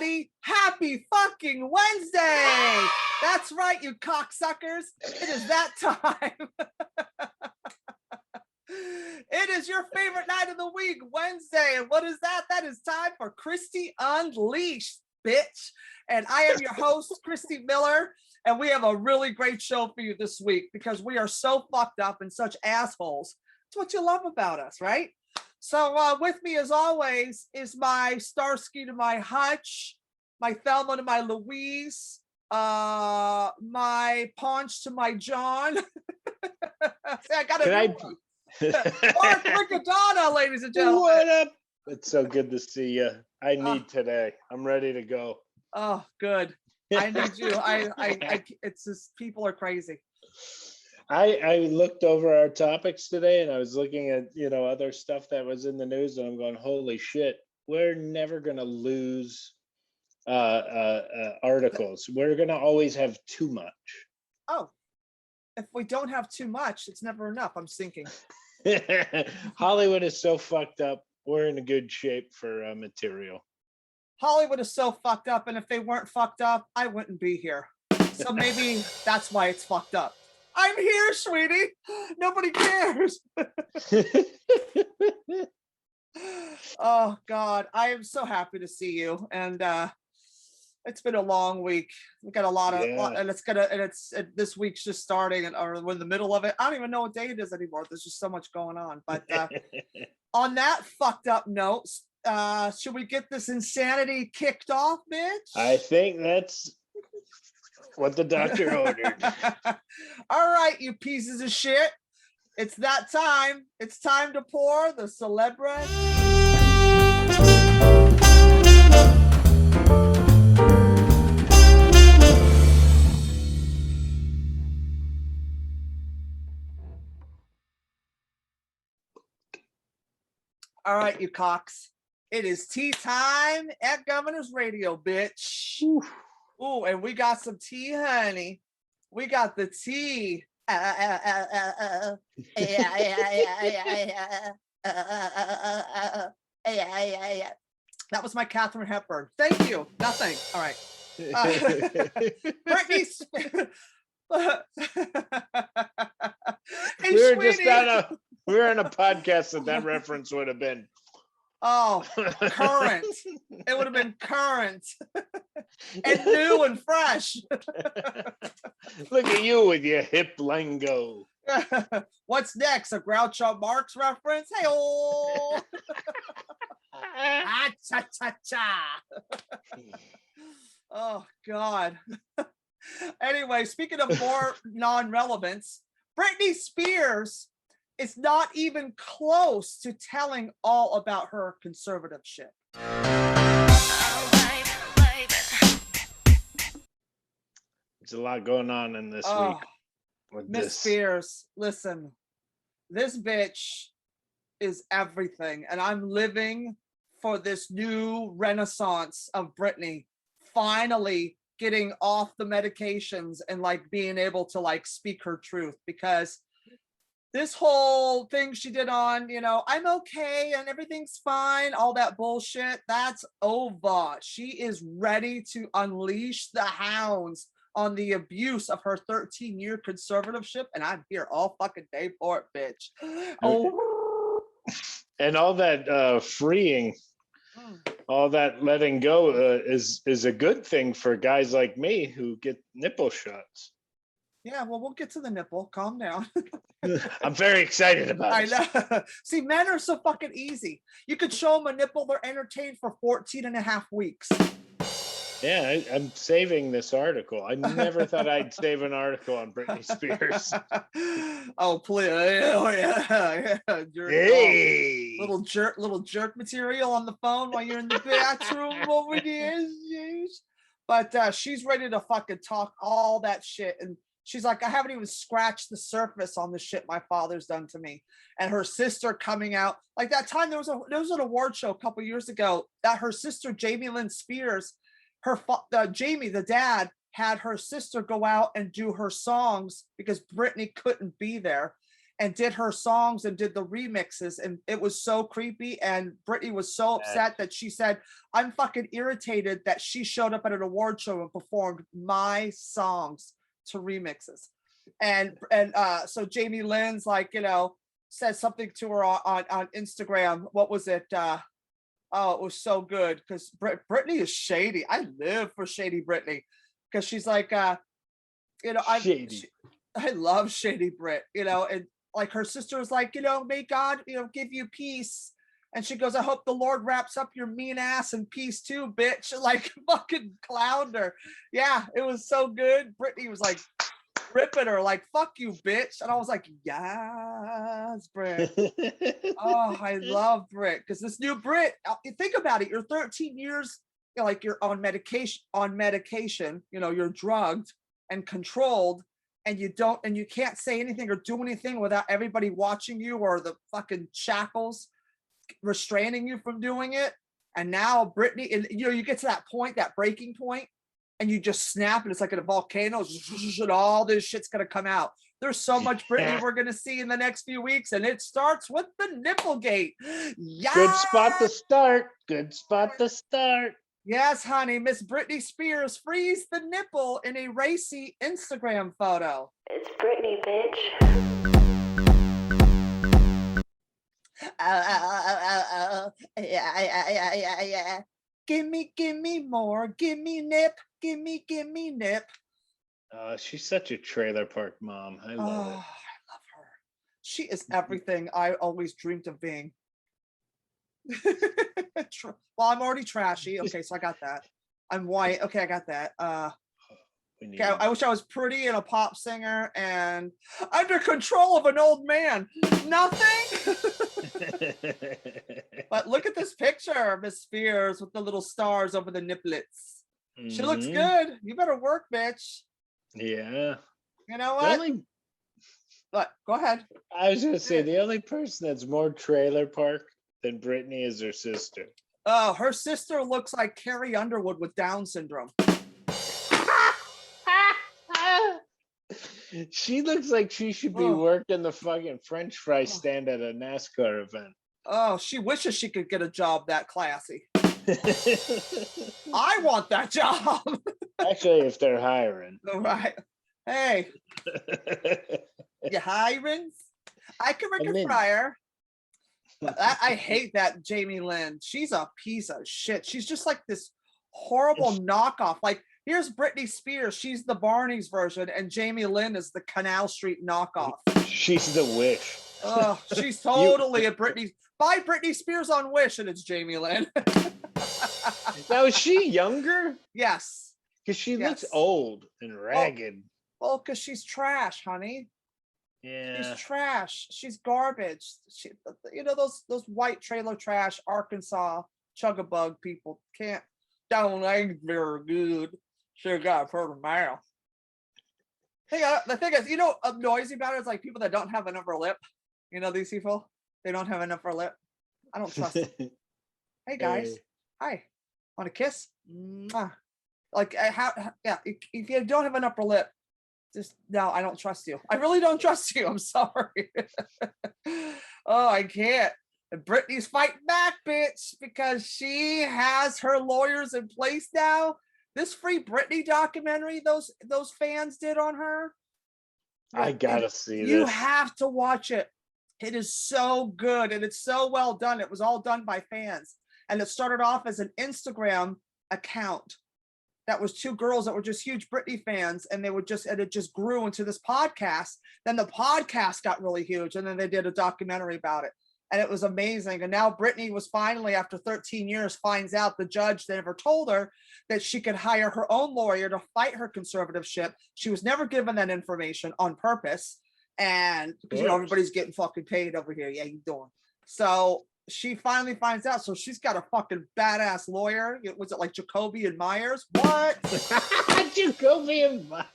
everybody. Happy fucking Wednesday. That's right, you cocksuckers. It is that time. It is your favorite night of the week, Wednesday. And what is that? That is time for Christy Unleashed, bitch. And I am your host, Christy Miller. And we have a really great show for you this week because we are so fucked up and such assholes. It's what you love about us, right? So with me, as always, is my Starsky to my Hutch, my Thelma to my Louise, my Paunch to my John. I got a Mark Riccadonna, ladies and gentlemen. What up? It's so good to see you. I need today. I'm ready to go. Oh, good. I need you. It's just, people are crazy. I looked over our topics today and I was looking at, other stuff that was in the news and I'm going, holy shit, we're never going to lose articles. We're going to always have too much. Oh, if we don't have too much, it's never enough. I'm thinking. Hollywood is so fucked up. We're in a good shape for material. Hollywood is so fucked up. And if they weren't fucked up, I wouldn't be here. So maybe that's why it's fucked up. I'm here, sweetie. Nobody cares. Oh God, I am so happy to see you. And it's been a long week. We got a lot of, and this week's just starting, or we're in the middle of it. I don't even know what day it is anymore. There's just so much going on. But on that fucked up note, should we get this insanity kicked off, bitch? I think that's what the doctor ordered. All right, you pieces of shit. It's that time. It's time to pour the celebrity. All right, you cocks. It is tea time at Governor's Radio, bitch. Ooh, and we got some tea, honey. We got the tea. That was my Katharine Hepburn. Thank you. Nothing. All right. Britney. Hey, we were on a podcast that reference would have been. Oh, current. It would have been current and new and fresh. Look at you with your hip lingo. What's next? A Groucho Marx reference? Hey, oh. Ah, cha, cha, cha. Oh, God. Anyway, speaking of more non-relevance, Britney Spears is not even close to telling all about her conservatorship. There's a lot going on in this week. With Miss Spears, listen, this bitch is everything. And I'm living for this new renaissance of Britney finally getting off the medications and like being able to like speak her truth, because this whole thing she did on, I'm okay and everything's fine, all that bullshit, that's over. She is ready to unleash the hounds on the abuse of her 13-year conservatorship, and I'm here all fucking day for it, bitch. Oh. And all that freeing, all that letting go is a good thing for guys like me who get nipple shots. Yeah, well, we'll get to the nipple. Calm down. I'm very excited about it. I know. See, men are so fucking easy. You could show them a nipple, they're entertained for 14 and a half weeks. Yeah, I'm saving this article. I never thought I'd save an article on Britney Spears. Oh, please. Oh, yeah. Hey. Little jerk material on the phone while you're in the bathroom over there. But she's ready to fucking talk all that shit. And she's like, I haven't even scratched the surface on the shit my father's done to me. And her sister coming out. Like that time, there was an award show a couple years ago that her sister, Jamie Lynn Spears, Jamie, the dad, had her sister go out and do her songs because Britney couldn't be there. and did her songs and did the remixes, and it was so creepy. And Britney was so upset that she said, I'm fucking irritated that she showed up at an award show and performed my songs to remixes. And so Jamie Lynn's like, you know, said something to her on Instagram. What was it? Oh, it was so good because Britney is shady. I live for shady Britney because she's like, you know, I love shady Brit, you know, and like her sister was like, you know, may God, you know, give you peace. And she goes, I hope the Lord wraps up your mean ass in peace too, bitch. Like fucking clowned her. Yeah, it was so good. Britney was like ripping her, like, fuck you, bitch. And I was like, yes, Brit. Oh, I love Brit. Because this new Brit, think about it, you're 13 years, you know, like you're on medication, you know, you're drugged and controlled, and you can't say anything or do anything without everybody watching you or the fucking shackles restraining you from doing it. And now Britney, and you know, you get to that point, that breaking point, and you just snap, and it's like a volcano, and all this shit's gonna come out. There's so much Britney we're gonna see in the next few weeks, and it starts with the Nipplegate. Yeah. Good spot to start. Good spot to start. Yes, honey. Miss Britney Spears frees the nipple in a racy Instagram photo. It's Britney, bitch. Yeah. Give me more. Give me nip. Give me nip. She's such a trailer park mom. I love it. I love her. She is everything I always dreamed of being. Well, I'm already trashy. Okay, so I got that. I'm white. Okay, I got that. Okay, I wish I was pretty and a pop singer and under control of an old man. Nothing. But look at this picture of Miss Spears with the little stars over the niplets. She looks good. You better work, bitch. Yeah. You know what? But go ahead. I was gonna say the only person that's more trailer park than Britney is her sister. Oh, her sister looks like Carrie Underwood with Down syndrome. She looks like she should be working the fucking French fry stand at a NASCAR event. Oh, she wishes she could get a job that classy. I want that job. Actually, if they're hiring. Right. Hey, you hiring? I can work a fryer. I hate that Jamie Lynn. She's a piece of shit. She's just like this horrible knockoff. Like, here's Britney Spears. She's the Barney's version, and Jamie Lynn is the Canal Street knockoff. She's the Wish. Oh, she's totally a Britney. Buy Britney Spears on Wish, and it's Jamie Lynn. Now, is she younger? Yes. Because she looks old and ragged. Well, because she's trash, honey. Yeah. She's trash. She's garbage. She, you know, those white trailer trash Arkansas chugabug people don't ain't very good. Sure got a perfect mouth. The thing is, you know, what annoys me about it is like people that don't have an upper lip. You know, these people, they don't have an upper lip. I don't trust them. Hey guys, hi. Want a kiss? Mwah. Like, if you don't have an upper lip, just no, I don't trust you. I really don't trust you. I'm sorry. Oh, I can't. And Britney's fighting back, bitch, because she has her lawyers in place now. This Free Britney documentary those fans did on her. I gotta see this. You have to watch it. It is so good and it's so well done. It was all done by fans. And it started off as an Instagram account that was two girls that were just huge Britney fans, and it just grew into this podcast. Then the podcast got really huge, and then they did a documentary about it, and it was amazing. And now Britney was finally, after 13 years, finds out the judge never told her that she could hire her own lawyer to fight her conservatorship. She was never given that information on purpose, and because you know everybody's getting fucking paid over here. Yeah, you doing so. She finally finds out, so she's got a fucking badass lawyer. Was it like Jacoby and Myers? What? Jacoby and Myers.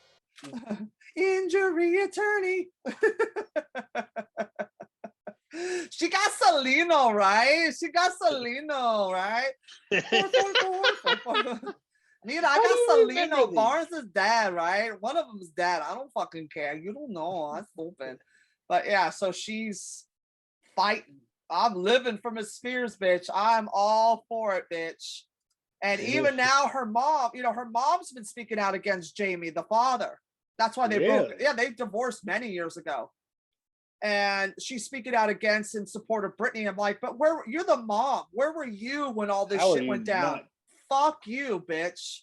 Injury attorney. She got Salino, right? Nina, I got Salino. Barnes is dad, right? One of them is dad. I don't fucking care. You don't know. I'm stupid. But yeah, so she's fighting. I'm living for Miss Spears, bitch. I'm all for it, bitch. And even now, her mom, her mom's been speaking out against Jamie, the father. That's why they broke. Yeah, they divorced many years ago. And she's speaking out against in support of Britney. I'm like, but you're the mom. Where were you when all this shit went down? Fuck you, bitch.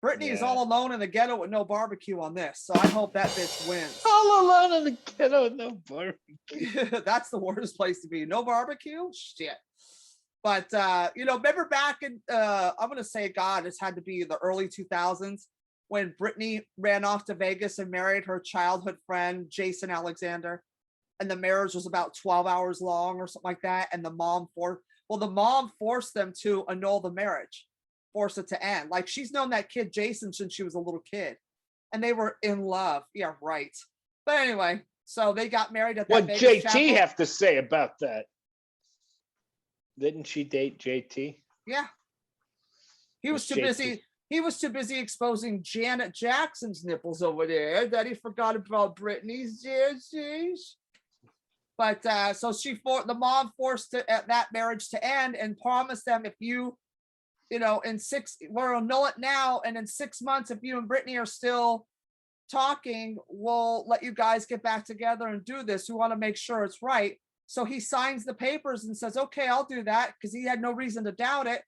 Britney is all alone in the ghetto with no barbecue on this. So I hope that bitch wins. All alone in the ghetto with no barbecue. That's the worst place to be. No barbecue? Shit. But, remember back in, I'm going to say, God, this had to be the early 2000s when Britney ran off to Vegas and married her childhood friend, Jason Alexander. And the marriage was about 12 hours long or something like that. And the mom forced them to annul the marriage, force it to end. Like, she's known that kid Jason since she was a little kid, and they were in love. Yeah, right. But anyway, so they got married at that. What JT chapel. Have to say about that? Didn't she date JT? Yeah. He was too busy. He was too busy exposing Janet Jackson's nipples over there that he forgot about Britney's. But so the mom forced that marriage to end and promised them, if we'll annul it now, and in 6 months, if you and Britney are still talking, we'll let you guys get back together and do this. We want to make sure it's right. So he signs the papers and says, okay, I'll do that, because he had no reason to doubt it.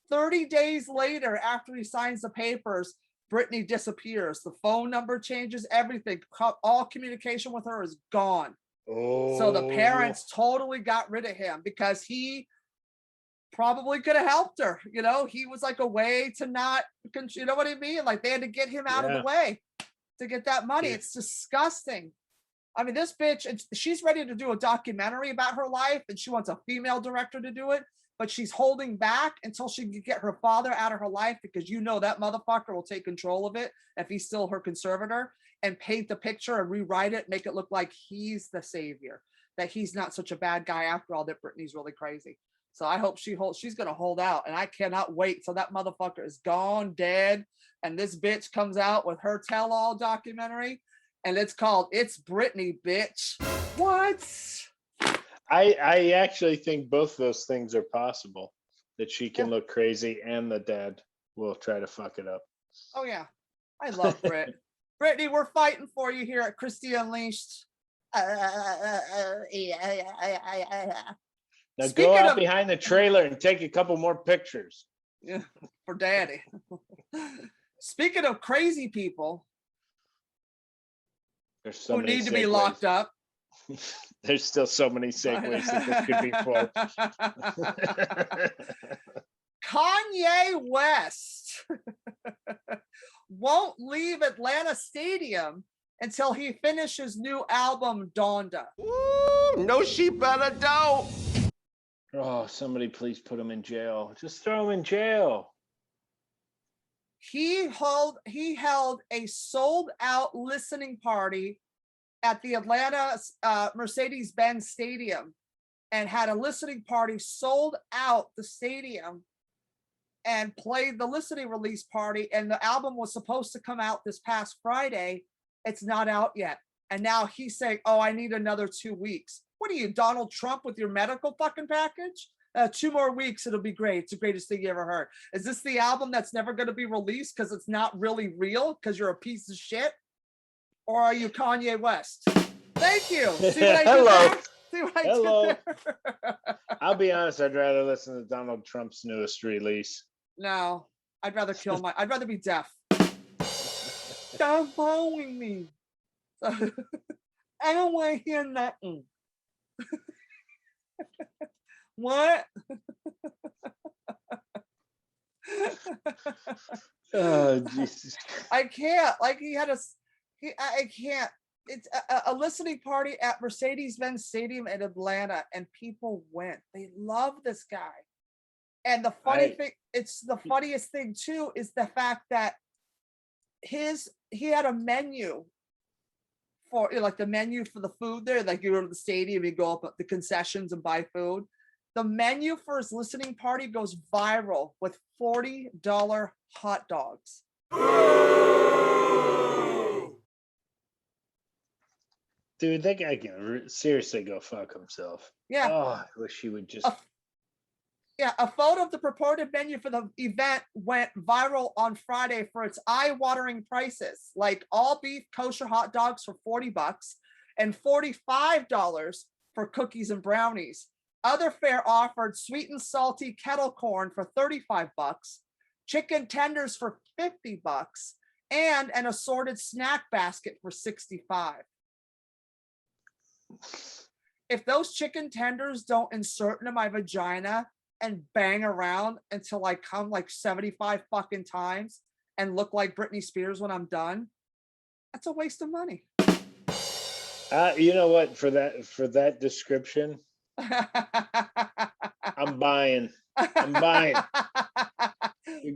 30 days later, after he signs the papers, Britney disappears. The phone number changes, everything. All communication with her is gone. Oh. So the parents totally got rid of him because he probably could have helped her. He was like a way to not, you know what I mean? Like, they had to get him out of the way to get that money. It's disgusting. I mean, this bitch, she's ready to do a documentary about her life, and she wants a female director to do it, but she's holding back until she can get her father out of her life, because that motherfucker will take control of it if he's still her conservator, and paint the picture and rewrite it, make it look like he's the savior, that he's not such a bad guy after all, that Britney's really crazy. So I hope she's going to hold out, and I cannot wait till that motherfucker is gone, dead, and this bitch comes out with her tell-all documentary, and it's called It's Britney, Bitch. What? I actually think both those things are possible, that she can look crazy and the dad will try to fuck it up. Oh yeah, I love Brit. Brittany, we're fighting for you here at Christy Unleashed. Now go out behind the trailer and take a couple more pictures. Yeah, for daddy. Speaking of crazy people who need to be locked up. There's still so many segues that this could be for. Kanye West won't leave Atlanta Stadium until he finishes new album DONDA. Ooh, no, she better don't. Oh, somebody please put him in jail. Just throw him in jail. He held a sold out listening party at the Atlanta Mercedes Benz Stadium, and had a listening party, sold out the stadium, and played the listening release party. And the album was supposed to come out this past Friday. It's not out yet. And now he's saying, oh, I need another 2 weeks. What are you, Donald Trump, with your medical fucking package? 2 more weeks, it'll be great. It's the greatest thing you ever heard. Is this the album that's never going to be released because it's not really real, because you're a piece of shit? Or are you Kanye West? Thank you. See what I did there? See what I did there? I'll be honest, I'd rather listen to Donald Trump's newest release. No, I'd rather I'd rather be deaf. Stop following me. I don't want to hear nothing. What? Oh, Jesus. I can't. Like, I can't. It's a listening party at Mercedes Benz Stadium in Atlanta, and people went. They love this guy. And the funniest thing too is the fact that he had a menu for, like, the menu for the food there. Like, you go to the stadium, you go up at the concessions and buy food. The menu for his listening party goes viral with $40 hot dogs. Dude, that guy can seriously go fuck himself. Yeah. Oh, I wish he would just. A photo of the purported menu for the event went viral on Friday for its eye-watering prices, like all beef kosher hot dogs for $40 and $45 for cookies and brownies. Other fare offered sweet and salty kettle corn for $35, chicken tenders for $50, and an assorted snack basket for $65. If those chicken tenders don't insert into my vagina and bang around until I come like 75 fucking times and look like Britney Spears when I'm done, that's a waste of money. You know what? For that description, I'm buying. I'm buying.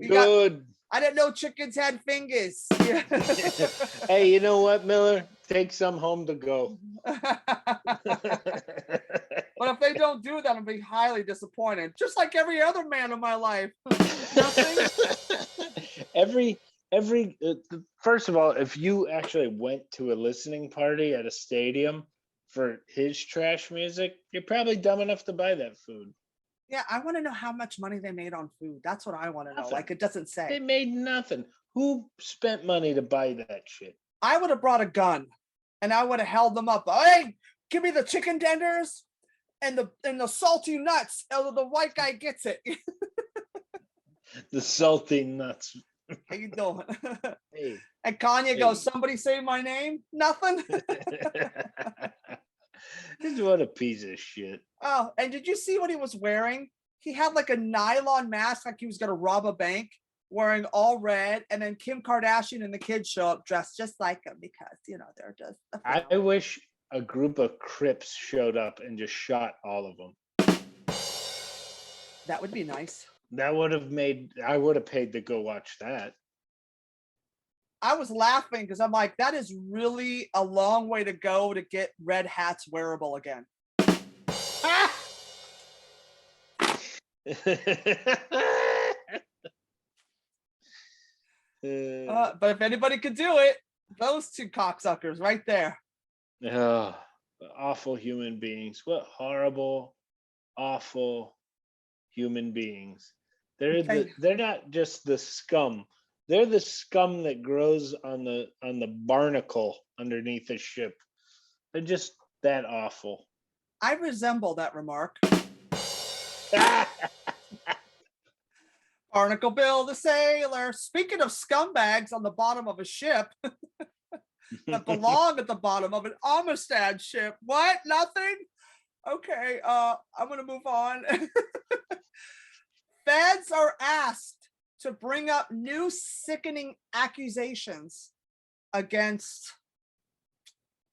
Good. I didn't know chickens had fingers. Hey, you know what, Miller? Take some home to go. But if they don't do that, I'll be highly disappointed. Just like every other man in my life. Nothing. First of all, if you actually went to a listening party at a stadium for his trash music, you're probably dumb enough to buy that food. Yeah, I want to know how much money they made on food. That's what I want to know. Nothing. Like, it doesn't say. They made nothing. Who spent money to buy that shit? I would have brought a gun and I would have held them up. Hey, give me the chicken tenders and the salty nuts. Oh, the white guy gets it. The salty nuts. How you doing? Hey. And Kanye goes, somebody say my name? Nothing. What a piece of shit. Oh, and did you see what he was wearing? He had like a nylon mask, like he was gonna rob a bank, wearing all red. And then Kim Kardashian and the kids show up dressed just like him because, you know, they're just. I wish a group of Crips showed up and just shot all of them. That would be nice. That would have made. I would have paid to go watch that. I was laughing because I'm like, that is really a long way to go to get red hats wearable again. But if anybody could do it, those two cocksuckers right there. Oh, awful human beings. What horrible, awful human beings. They're not just the scum. They're the scum that grows on the barnacle underneath a ship. They're just that awful. I resemble that remark. Barnacle Bill the sailor. Speaking of scumbags on the bottom of a ship that belong at the bottom of an Amistad ship. What? Nothing? Okay, I'm gonna move on. Feds are asked to bring up new sickening accusations against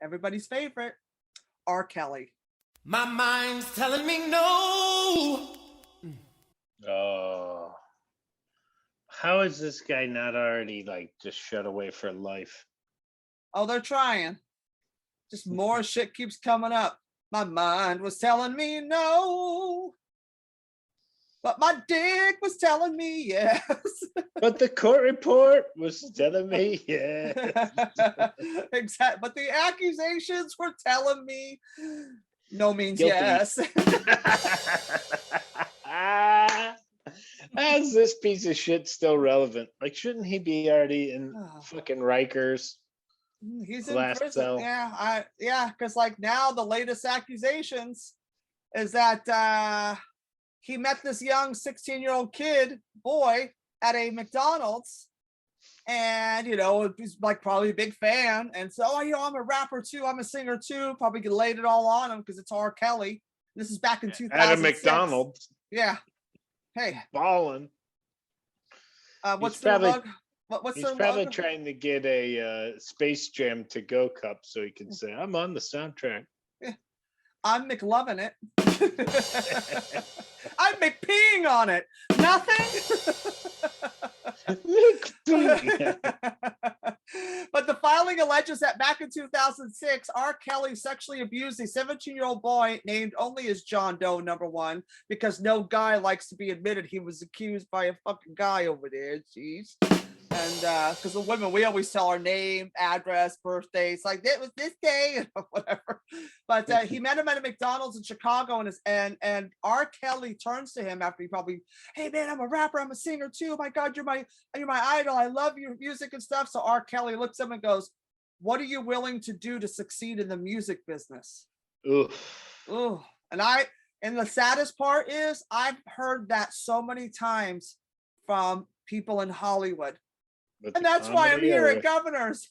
everybody's favorite, R. Kelly. My mind's telling me no. Oh. How is this guy not already like just shut away for life? Oh, they're trying. Just more shit keeps coming up. My mind was telling me no. But my dick was telling me yes. But the court report was telling me yes. Exactly. But the accusations were telling me no means Guilty. yes. How is this piece of shit still relevant? Like, shouldn't he be already in fucking Rikers? He's in Glass prison. cell. Yeah, because like now the latest accusations is that he met this young 16-year-old boy at a McDonald's, and you know, he's like probably a big fan, and so I'm a rapper too, I'm a singer too, probably laid it all on him because it's R. Kelly. This is back in 2006. At a McDonald's. Yeah. Hey. Balling. What's their logo? He's probably trying to get a Space Jam to go cup so he can say, I'm on the soundtrack. Yeah. I'm McLovin' it. I'm McPeeing on it. Nothing. But the filing alleges that back in 2006, R. Kelly sexually abused a 17-year-old boy named only as John Doe #1 because no guy likes to be admitted he was accused by a fucking guy over there. Jeez. And because the women, we always tell our name, address, birthdays, like it was this day, whatever. But he met him at a McDonald's in Chicago, and R. Kelly turns to him after he probably, hey man, I'm a rapper, I'm a singer too. My God, you're my idol. I love your music and stuff. So R. Kelly looks at him and goes, "What are you willing to do to succeed in the music business?" Oof. Ooh, and the saddest part is I've heard that so many times from people in Hollywood. With And the that's why I'm comedy here or at Governors.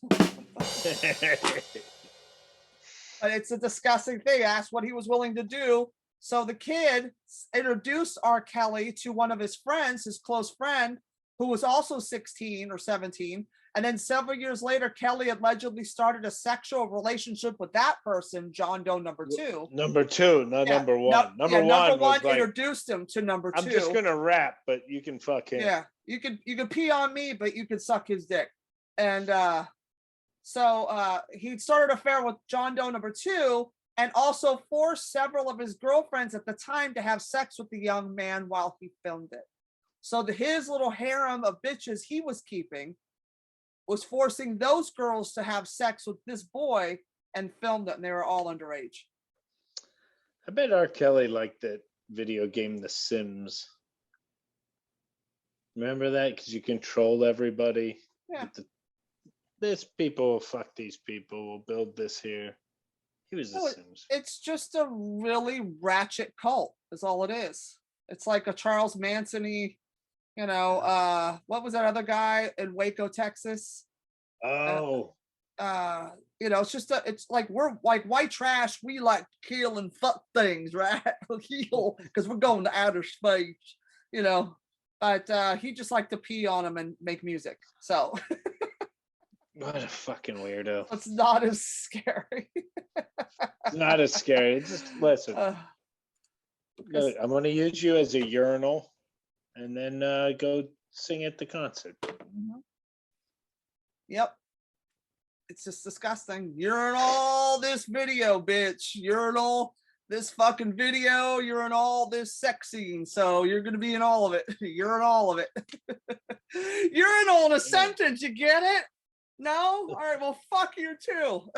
But it's a disgusting thing. I asked what he was willing to do. So the kid introduced R. Kelly to one of his friends, his close friend, who was also 16 or 17. And then several years later, Kelly allegedly started a sexual relationship with that person, John Doe number 2. Number 2, not Yeah, number 1. number one was like, introduced him to number 2. I'm just gonna rap, but you can fuck him. Yeah, you could pee on me, but you could suck his dick. And so he started an affair with John Doe number 2, and also forced several of his girlfriends at the time to have sex with the young man while he filmed it. So his little harem of bitches he was keeping was forcing those girls to have sex with this boy and filmed it, and they were all underage. I bet R. Kelly liked that video game The Sims. Remember that? Because you control everybody. Yeah. This people will fuck these people. We'll build this here. He was The Sims. It's just a really ratchet cult, is all it is. It's like a Charles Manson-y, what was that other guy in Waco, Texas? Oh. It's like we're like white trash. We like kill and fuck things, right? Because we're going to outer space, But he just liked to pee on them and make music. So What a fucking weirdo. it's not as scary. It's not as scary. Just listen. I'm going to use you as a urinal and then go sing at the concert. Mm-hmm. Yep. It's just disgusting. You're in all this video, bitch. You're in all this fucking video. You're in all this sex scene. So you're going to be in all of it. You're in all of it. You're in all the sentence. You get it? No? All right. Well, fuck you too.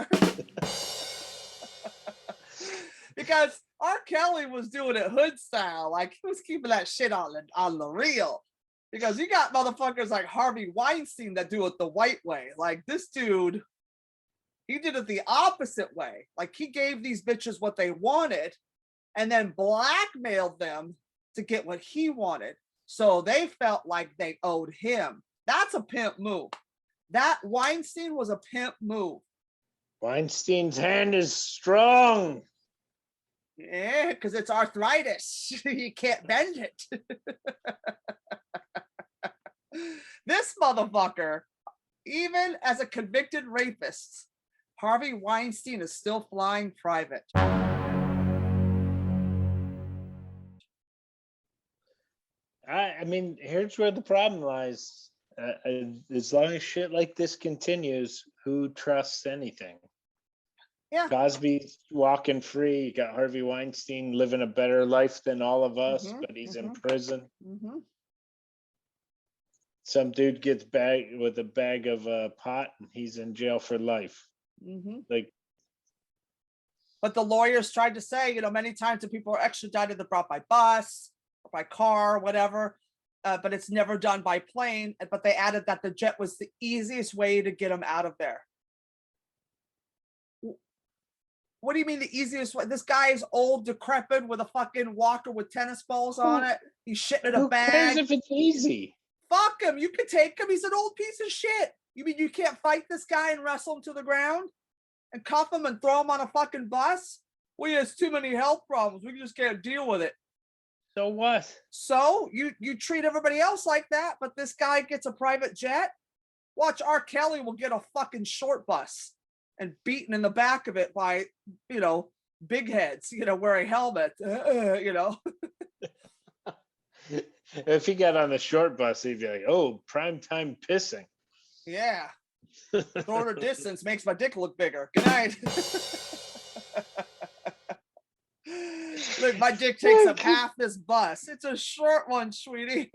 Because R. Kelly was doing it hood style. Like he was keeping that shit on the real. Because you got motherfuckers like Harvey Weinstein that do it the white way. Like this dude, he did it the opposite way. Like he gave these bitches what they wanted and then blackmailed them to get what he wanted. So they felt like they owed him. That's a pimp move. That Weinstein was a pimp move. Weinstein's hand is strong. Yeah, because it's arthritis. You can't bend it. This motherfucker, even as a convicted rapist, Harvey Weinstein is still flying private. I mean, here's where the problem lies. As long as shit like this continues, who trusts anything? Yeah. Cosby's walking free. You got Harvey Weinstein living a better life than all of us, but he's in prison. Some dude gets bagged with a bag of pot and he's in jail for life. Like, but the lawyers tried to say, many times that people are extradited, they're brought by bus or by car, whatever, but it's never done by plane. But they added that the jet was the easiest way to get them out of there. What do you mean the easiest way? This guy is old, decrepit, with a fucking walker with tennis balls on it. He's shitting in a bag. Who cares if it's easy? Fuck him. You could take him. He's an old piece of shit. You mean you can't fight this guy and wrestle him to the ground and cuff him and throw him on a fucking bus? Well, he has too many health problems. We just can't deal with it. So what? So you treat everybody else like that, but this guy gets a private jet? Watch, R. Kelly will get a fucking short bus and beaten in the back of it by, big heads, wearing helmet, If he got on the short bus, he'd be like, oh, prime time pissing. Yeah. Shorter distance makes my dick look bigger. Good night. Look, my dick takes up half this bus. It's a short one, sweetie.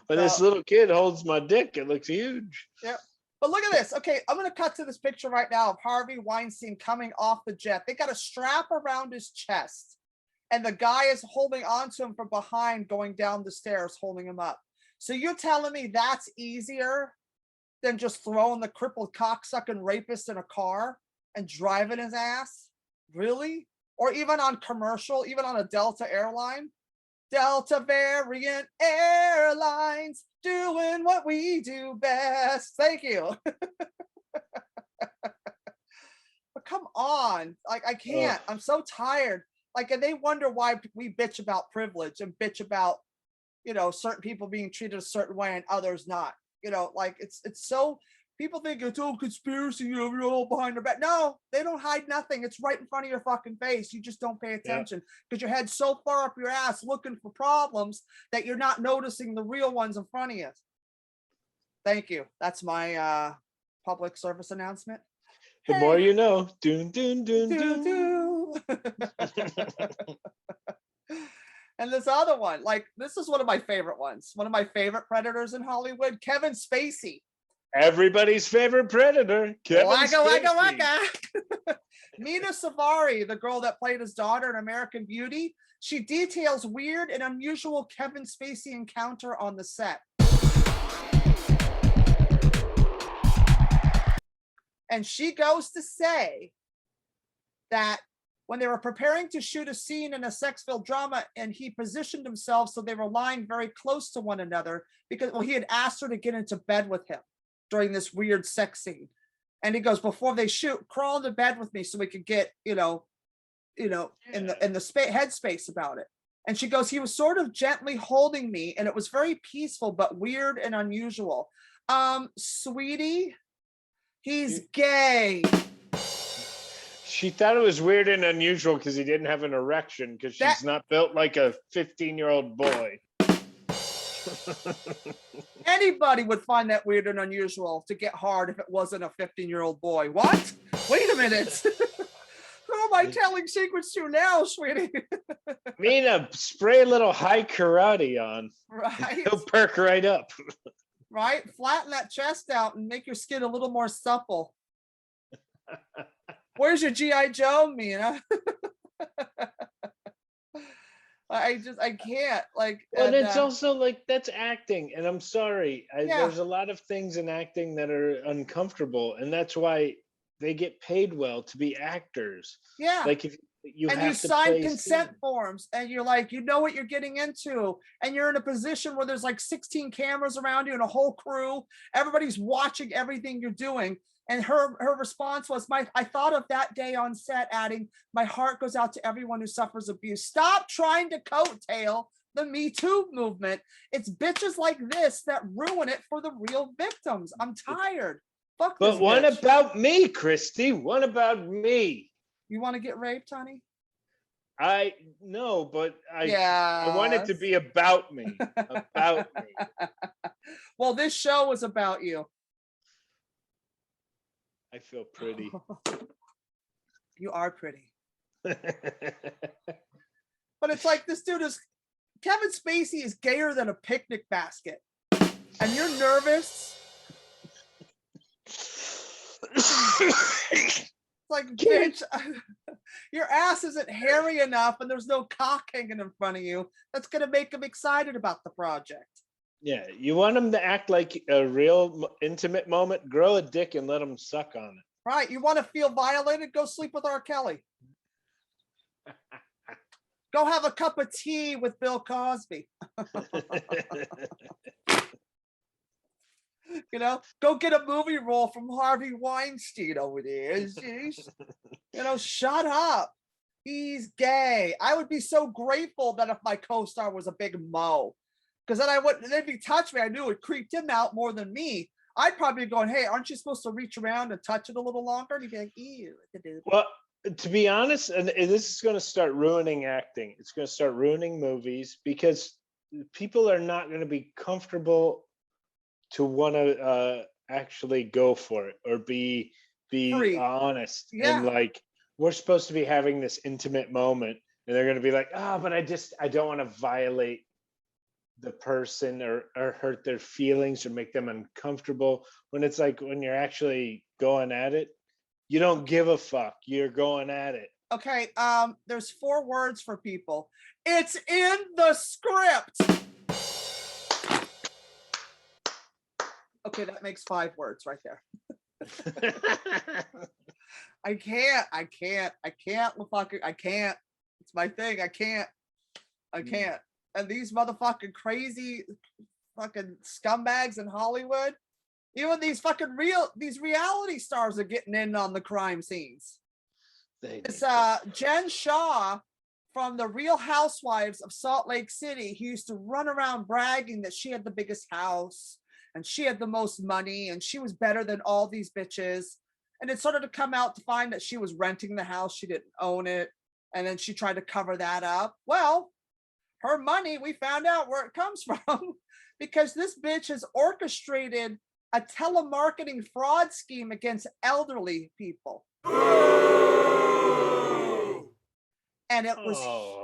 When this So- little kid holds my dick, it looks huge. Yep. But look at this. Okay, I'm going to cut to this picture right now of Harvey Weinstein coming off the jet. They got a strap around his chest, and the guy is holding onto him from behind, going down the stairs, holding him up. So you're telling me that's easier than just throwing the crippled cocksucking rapist in a car and driving his ass? Really? Or even on commercial, even on a Delta airline? Delta Variant Airlines, doing what we do best. Thank you. But come on, like I can't. I'm so tired. Like, and they wonder why we bitch about privilege and bitch about, you know, certain people being treated a certain way and others not. You know, like it's so people think it's all conspiracy, you know, you're all behind their back. No, they don't hide nothing. It's right in front of your fucking face. You just don't pay attention because your head's so far up your ass looking for problems that you're not noticing the real ones in front of you. Thank you. That's my public service announcement. The more you know. Doon, doon, doon, doon. Do. And this other one, like this is one of my favorite ones. One of my favorite predators in Hollywood, Kevin Spacey. Everybody's favorite predator, Kevin Spacey. Waka. Mina Savari, the girl that played his daughter in American Beauty, she details weird and unusual Kevin Spacey encounter on the set. And she goes to say that when they were preparing to shoot a scene in a sex-filled drama, and he positioned himself so they were lying very close to one another because, well, he had asked her to get into bed with him during this weird sex scene. And he goes, before they shoot, crawl into bed with me so we could get, in the headspace about it. And she goes, he was sort of gently holding me, and it was very peaceful, but weird and unusual. Sweetie, he's gay. She thought it was weird and unusual because he didn't have an erection because she's not built like a 15-year-old boy. Anybody would find that weird and unusual to get hard if it wasn't a 15-year-old boy. What? Wait a minute. Who am I telling secrets to now, sweetie? Mina, spray a little high karate on. Right. He'll perk right up. Right? Flatten that chest out and make your skin a little more supple. Where's your G.I. Joe, Mina? I can't. Like, and it's also like, that's acting. And I'm sorry. Yeah. There's a lot of things in acting that are uncomfortable. And that's why they get paid well to be actors. Yeah. Like if you and have you to sign play consent scene. forms and you're like, you know what you're getting into, and you're in a position where there's like 16 cameras around you and a whole crew. Everybody's watching everything you're doing. And her response was, I thought of that day on set, adding, my heart goes out to everyone who suffers abuse. Stop trying to coattail the Me Too movement. It's bitches like this that ruin it for the real victims. I'm tired. Fuck this But what bitch. about me, Christy? What about me? You want to get raped, honey? No, but Yeah. I want it to be about me. About me. Well, this show was about you. I feel pretty. You are pretty. But it's like this dude is, Kevin Spacey is gayer than a picnic basket. And you're nervous. It's like, bitch, your ass isn't hairy enough and there's no cock hanging in front of you. That's going to make him excited about the project. Yeah, you want him to act like a real intimate moment, grow a dick and let him suck on it. Right. You want to feel violated? Go sleep with R. Kelly. Go have a cup of tea with Bill Cosby. You know, go get a movie role from Harvey Weinstein over there. Shut up. He's gay. I would be so grateful that if my co-star was a big mo, because then if he touched me, I knew it creeped him out more than me. I'd probably be going, hey, aren't you supposed to reach around and touch it a little longer? And he'd be like, ew. Well, to be honest, and this is going to start ruining acting. It's going to start ruining movies because people are not going to be comfortable to want to actually go for it or be Free. honest. Yeah. And like, we're supposed to be having this intimate moment and they're going to be like, but I don't want to violate the person or hurt their feelings or make them uncomfortable. When it's like when you're actually going at it, you don't give a fuck. You're going at it. Okay, there's 4 words for people. It's in the script. Okay, that makes 5 words right there. I can't. It's my thing. I can't. And these motherfucking crazy fucking scumbags in Hollywood, even these reality stars are getting in on the crime scenes. It's Jen Shaw from the Real Housewives of Salt Lake City, who used to run around bragging that she had the biggest house and she had the most money and she was better than all these bitches. And it started to come out to find that she was renting the house. She didn't own it. And then she tried to cover that up. Well, her money, we found out where it comes from because this bitch has orchestrated a telemarketing fraud scheme against elderly people. And it was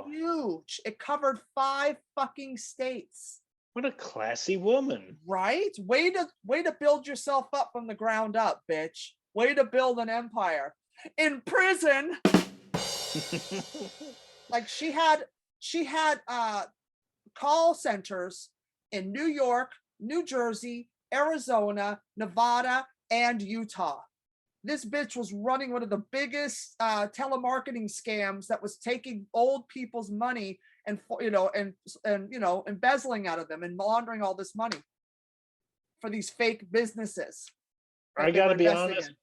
huge. It covered 5 fucking states. What a classy woman. Right? Way to build yourself up from the ground up, bitch. Way to build an empire. In prison, like she had call centers in New York, New Jersey, Arizona, Nevada, and Utah. This bitch was running one of the biggest telemarketing scams that was taking old people's money and embezzling out of them and laundering all this money for these fake businesses. I gotta be honest.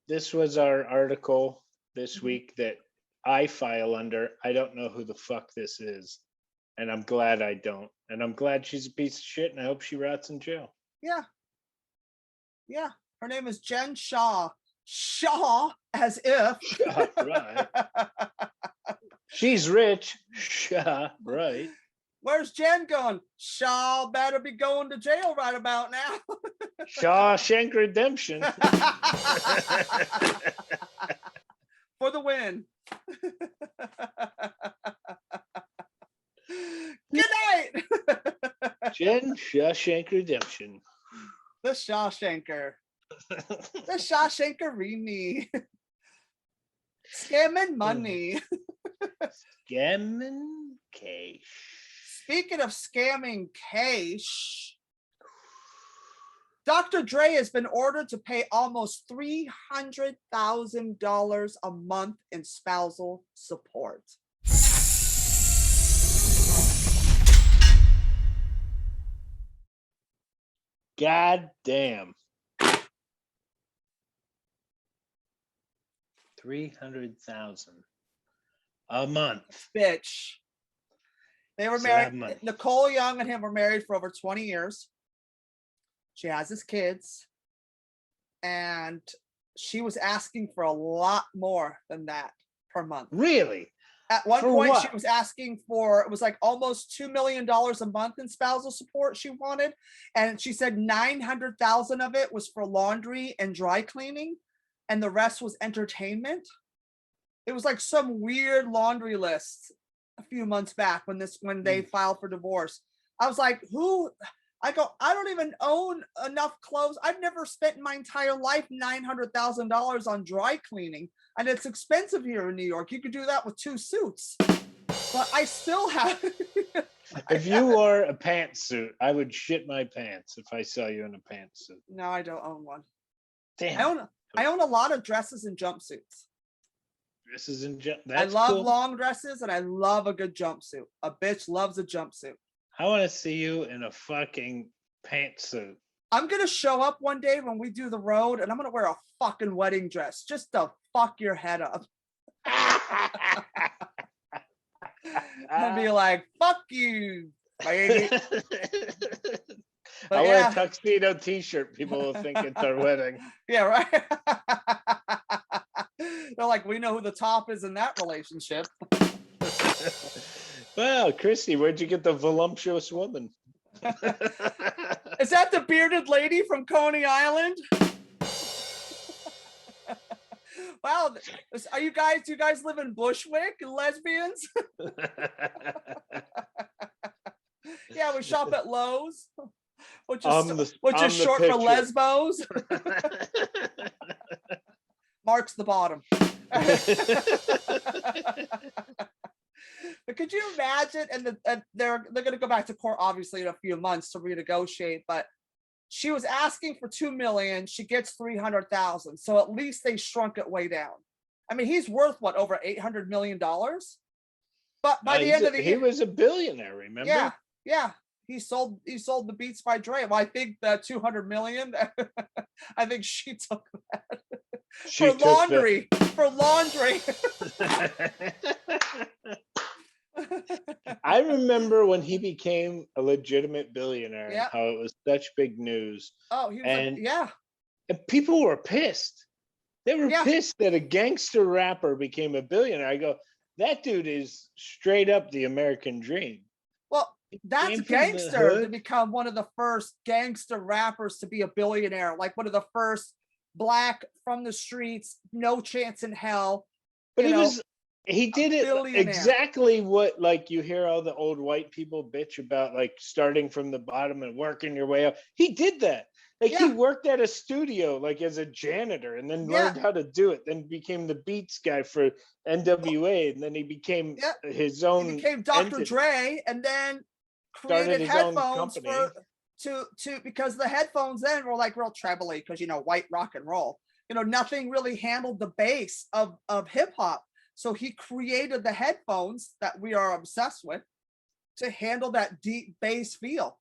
This was our article this week that I file under. I don't know who the fuck this is, and I'm glad I don't. And I'm glad she's a piece of shit, and I hope she rots in jail. Yeah. Her name is Jen Shaw. Shaw, as if. Right. She's rich. Shaw, right. Where's Jen going? Shaw better be going to jail right about now. Shawshank Redemption. For the win. Good night. Jen, Shawshank Redemption. The Shawshanker. The Shawshankerini. Scamming money. Scamming cash. Speaking of scamming cash, Dr. Dre has been ordered to pay almost $300,000 a month in spousal support. God damn. 300,000 a month. Bitch. They were married. Nicole Young and him were married for over 20 years. She has his kids. And she was asking for a lot more than that per month. Really? At one point, she was asking for, it was like almost $2 million a month in spousal support she wanted. And she said 900,000 of it was for laundry and dry cleaning. And the rest was entertainment. It was like some weird laundry list a few months back when they filed for divorce. I was like, I don't even own enough clothes. I've never spent in my entire life $900,000 on dry cleaning. And it's expensive here in New York. You could do that with 2 suits. But I still have. If you wore a pantsuit, I would shit my pants if I saw you in a pantsuit. No, I don't own one. Damn. I own a lot of dresses and jumpsuits. Dresses and jumpsuits. I love long dresses and I love a good jumpsuit. A bitch loves a jumpsuit. I want to see you in a fucking pantsuit. I'm going to show up one day when we do the road and I'm going to wear a fucking wedding dress just to fuck your head up. And be like, fuck you, baby. I wear a tuxedo t-shirt. People will think it's our wedding. Yeah, right. They're like, we know who the top is in that relationship. Well, Christy, where'd you get the voluptuous woman? Is that the bearded lady from Coney Island? Wow, do you guys live in Bushwick, lesbians? Yeah, we shop at Lowe's, which I'm is the short for picture. lesbos. Mark's the bottom. But could you imagine? And they're going to go back to court, obviously, in a few months to renegotiate. But she was asking for $2 million. She gets $300,000. So at least they shrunk it way down. I mean, he's worth what, over $800 million? But by the end of the year, he was a billionaire. Remember? yeah, yeah. He sold the Beats by Dre. Well, I think the 200 million. I think she took that for laundry. For laundry. I remember when he became a legitimate billionaire, and Yeah. how it was such big news. Oh, he was And yeah. And people were pissed. They were Yeah. pissed that a gangster rapper became a billionaire. I go, that dude is straight up the American dream. Well, that's came from the gangster to hood. become one of the first gangster rappers to be a billionaire, like one of the first black from the streets, no chance in hell. But you know, he did it billionaire. exactly what, like, you hear all the old white people bitch about, like starting from the bottom and working your way up. He did that. Like, he Yeah. worked at a studio, like, as a janitor, and then Yeah. learned how to do it. Then became the beats guy for NWA, and then he became Yeah. his own. He became Dr. entity. Dre, and then Started created his own headphones company. to because the headphones then were like real trebly, because white rock and roll. Nothing really handled the bass of hip hop. So he created the headphones that we are obsessed with to handle that deep bass feel.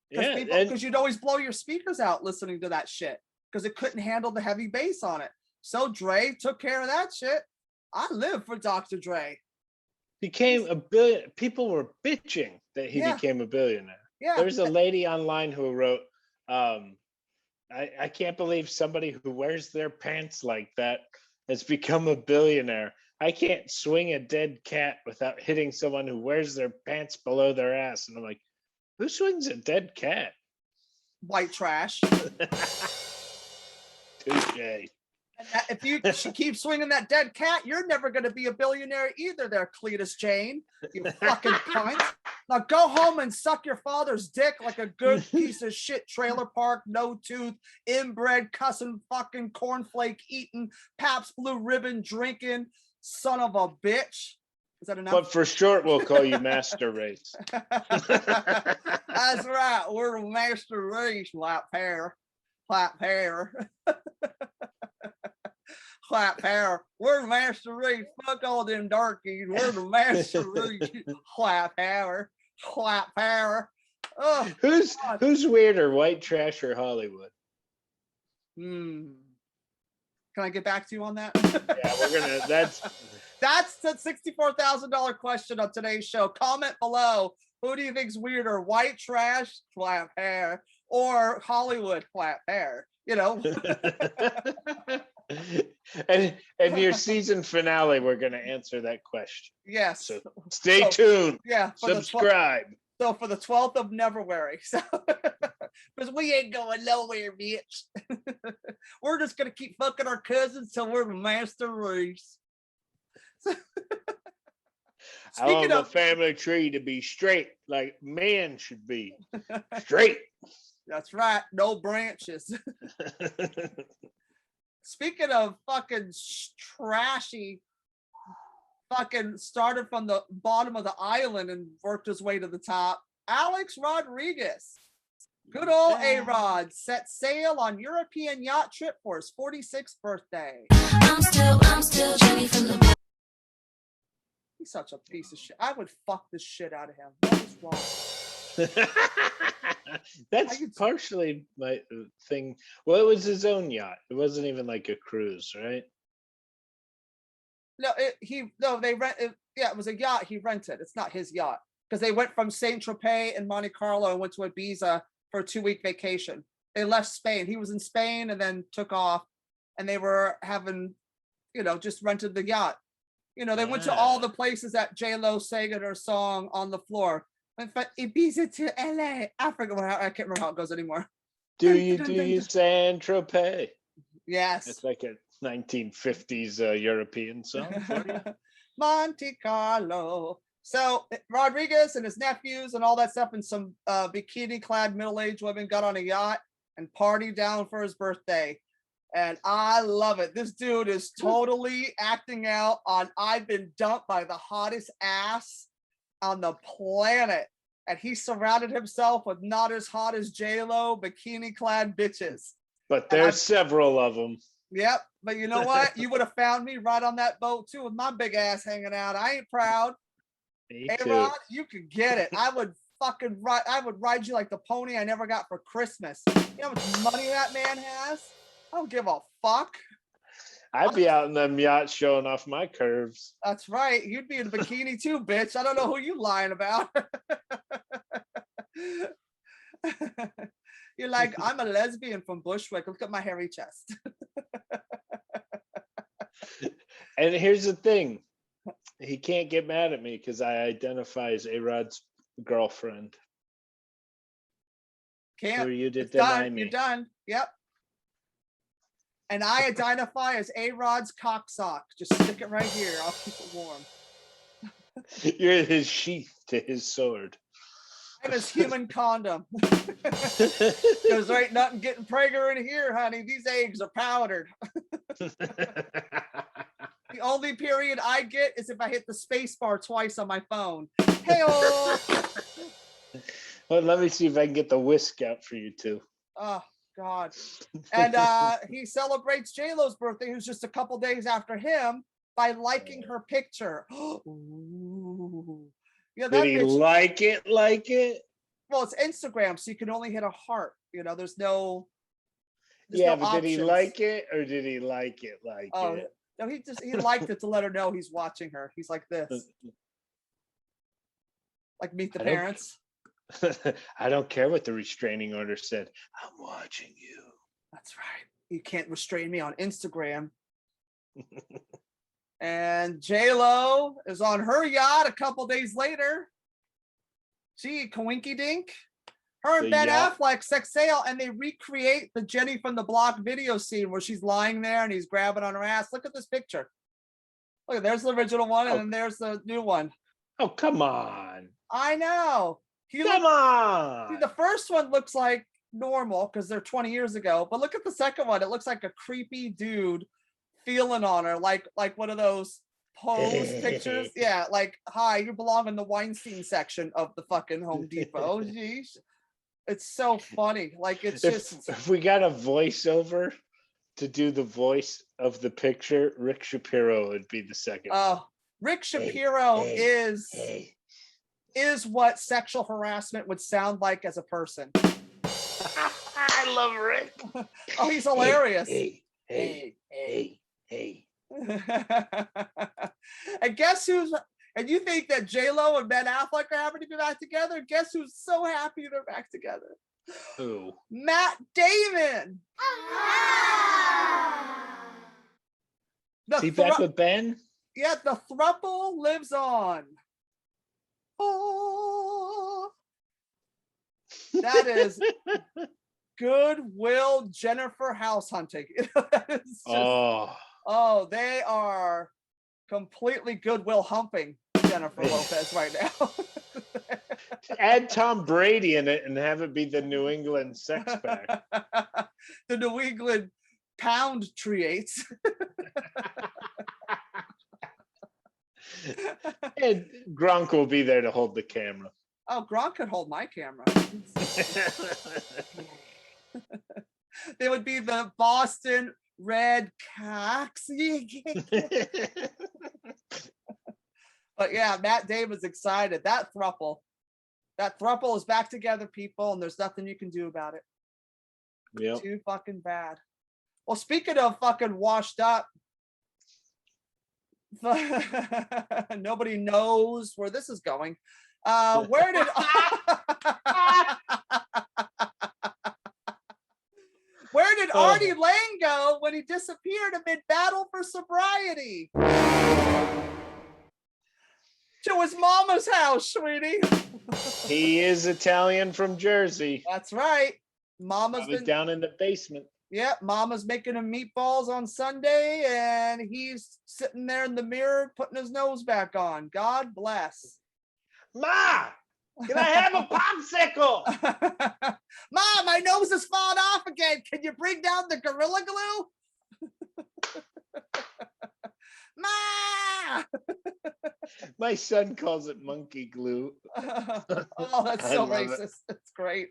Yeah, Because you'd always blow your speakers out listening to that shit because it couldn't handle the heavy bass on it. So Dre took care of that shit. I live for Dr. Dre. became a billion. People were bitching that he Yeah. became a billionaire. Yeah. There's a lady online who wrote, I can't believe somebody who wears their pants like that has become a billionaire. I can't swing a dead cat without hitting someone who wears their pants below their ass. And I'm like, who swings a dead cat? White trash. Touche. And if you keep swinging that dead cat, you're never going to be a billionaire either there, Cletus Jane. You fucking cunt. Now go home and suck your father's dick like a good piece of shit trailer park, no tooth, inbred, cussing, fucking cornflake eating, Pabst Blue Ribbon drinking, son of a bitch. Is that enough? But for short, we'll call you Master Race. That's right. We're the Master Race, clap hair. Clap hair. Clap hair. We're the Master Race. Fuck all them darkies. We're the Master Race. Clap hair. Clap hair. Oh, Who's weirder, white trash or Hollywood? Can I get back to you on that? Yeah, we're gonna. That's the $64,000 question on today's show. Comment below. Who do you think's weirder, white trash, clap hair, or Hollywood, clap hair? And your season finale, we're gonna answer that question. Yes. So stay tuned. Yeah. Subscribe. So for the 12th of Neverwary. So because we ain't going nowhere, bitch. We're just gonna keep fucking our cousins till we're the Master Race. I want the family tree to be straight, like men should be. Straight. That's right. No branches. Speaking of fucking trashy, fucking started from the bottom of the island and worked his way to the top. Alex Rodriguez, good old A-Rod, set sail on European yacht trip for his 46th birthday. I'm still Jenny from the. He's such a piece of shit. I would fuck the shit out of him. What is wrong? That's partially my thing. Well, it was his own yacht. It wasn't even like a cruise, right? No, they rent. It was a yacht he rented. It's not his yacht because they went from Saint Tropez and Monte Carlo and went to Ibiza for a 2-week vacation. They left Spain. He was in Spain and then took off, and they were having, just rented the yacht. They went to all the places that J-Lo sang in her song On the Floor. Went from Ibiza to LA. I can't remember how it goes anymore. Do you Saint Tropez? Yes. It's like a 1950s European song for you. Monte Carlo, So Rodriguez and his nephews and all that stuff and some bikini-clad middle-aged women got on a yacht and partied down for his birthday. And I love it. This dude is totally acting out on I've been dumped by the hottest ass on the planet. And he surrounded himself with not as hot as J-Lo bikini-clad bitches. But there's several of them. Yep. But you know what? You would have found me right on that boat too with my big ass hanging out. I ain't proud. Me Hey too. Rod, you could get it. I would ride you like the pony I never got for Christmas. You know how much money that man has? I don't give a fuck. I'd be out in them yachts showing off my curves. That's right. You'd be in a bikini too, bitch. I don't know who you lying about. You're like, I'm a lesbian from Bushwick. Look at my hairy chest. And here's the thing. He can't get mad at me because I identify as A-Rod's girlfriend. Can't. Or you did It's deny done. me. You're done. Yep. And I identify as A-Rod's cocksock. Just stick it right here. I'll keep it warm. You're his sheath to his sword. I'm his human condom. Because there ain't nothing getting pregnant in here, honey. These eggs are powdered. The only period I get is if I hit the space bar twice on my phone. Hey-oh! Well, let me see if I can get the whisk out for you too. Oh, God. And he celebrates J-Lo's birthday, who's just a couple days after him, by liking her picture. Ooh. Yeah, that Did he bitch, like it? Like it? well, it's Instagram, so you can only hit a heart. You know, there's no Yeah, no but did he options. like it or did he like it? Like Oh, it? no, he liked it to let her know he's watching her. He's like this. Like Meet the I don't- Parents. I don't care what the restraining order said. I'm watching you. That's right. You can't restrain me on Instagram. And J-Lo is on her yacht a couple days later. Gee, coinky dink. Her and The Ben yacht. Affleck sex sale, and they recreate the Jenny from the Block video scene where she's lying there and he's grabbing on her ass. Look at this picture. Look, there's the original one, and then there's the new one. Oh, come on. I know. He Come looked, on. see, the first one looks like normal because they're 20 years ago, but look at the second one. It looks like a creepy dude feeling on her, like one of those pose pictures. Yeah, like, hi, you belong in the Weinstein section of the fucking Home Depot. Jeez. It's so funny. Like, it's just If we got a voiceover to do the voice of the picture, Rick Shapiro would be the second. Rick Shapiro hey, is what sexual harassment would sound like as a person. I love Rick. Oh, he's hilarious. Hey. And guess who's, and you think that J-Lo and Ben Affleck are happy to be back together? Guess who's so happy they're back together? Who? Matt Damon. Is he back with Ben? Yeah, the throuple lives on. Oh. That is Goodwill Jennifer house hunting. It's just, oh, they are completely Goodwill humping Jennifer Lopez right now. Add Tom Brady in it and have it be the New England sex pack. The New England pound treats. And Gronk will be there to hold the camera. Oh, Gronk could hold my camera. They would be the Boston Red Cocks. But yeah, Matt Damon's excited. That throuple is back together, people, and there's nothing you can do about it. Yep. Too fucking bad. Well, speaking of fucking washed up, nobody knows where this is going. Where did Artie Lang go when he disappeared amid battle for sobriety? To his mama's house, sweetie. He is Italian from Jersey. That's right. Mama's Probably been down in the basement. yeah, Mama's making him meatballs on Sunday, and he's sitting there in the mirror putting his nose back on. God bless. Ma, can I have a popsicle? Mom, my nose is falling off again. Can you bring down the Gorilla Glue? Ma! My son calls it monkey glue. Oh, that's I so love it. racist. That's great.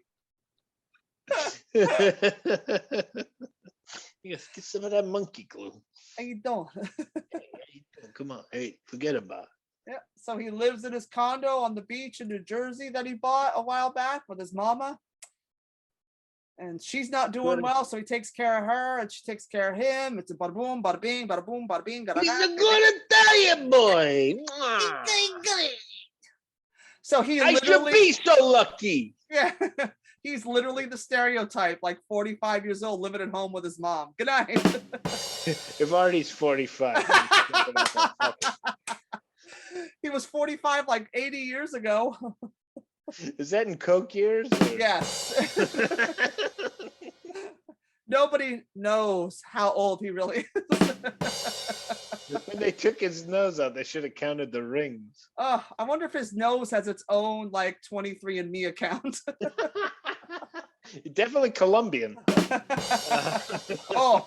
Yes, get some of that monkey glue. How you doing? Come on, hey, forget about it. Yeah. So he lives in his condo on the beach in New Jersey that he bought a while back with his mama. And she's not doing Good. well, so he takes care of her, and she takes care of him. It's a bada boom, bada bing, bada boom, bada bing. He's a good Italian boy. So he I should literally, be so lucky. yeah, he's literally the stereotype, like 45 years old, living at home with his mom. Good night. If Artie's 45. He was 45 like 80 years ago. Is that in Coke years? or- Yes. Nobody knows how old he really is. When they took his nose out, they should have counted the rings. Oh, I wonder if his nose has its own like 23andMe account. Definitely Colombian. Oh,